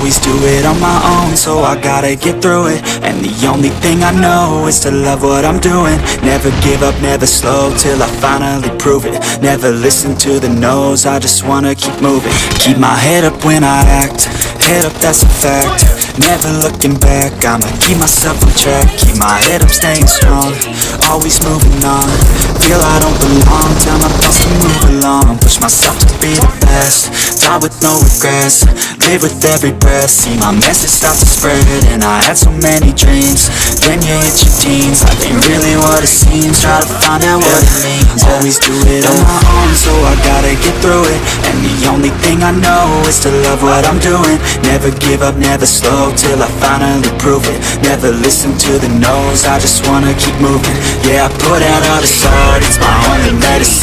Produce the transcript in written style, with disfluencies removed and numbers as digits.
always do it on my own, so I gotta get through it. And the only thing I know is to love what I'm doing. Never give up, never slow, till I finally prove it. Never listen to the no's, I just wanna keep moving. Keep my head up when I act, head up, that's a fact. Never looking back, I'ma keep myself on track. Keep my head up, staying strong, always moving on. Feel I don't belong, tell my thoughts to move along. Push myself to be the best, die with no regrets. Live with every breath, see my message start to spread. And I had so many dreams, then you hit your teens. Life ain't really what it seems, try to find out what it means. Always do it on my own, so I gotta get through it. And the only thing I know is to love what I'm doing. Never give up, never slow, till I finally prove it. Never listen to the no's, I just wanna keep moving. Yeah, I put out all this art, it's my only medicine.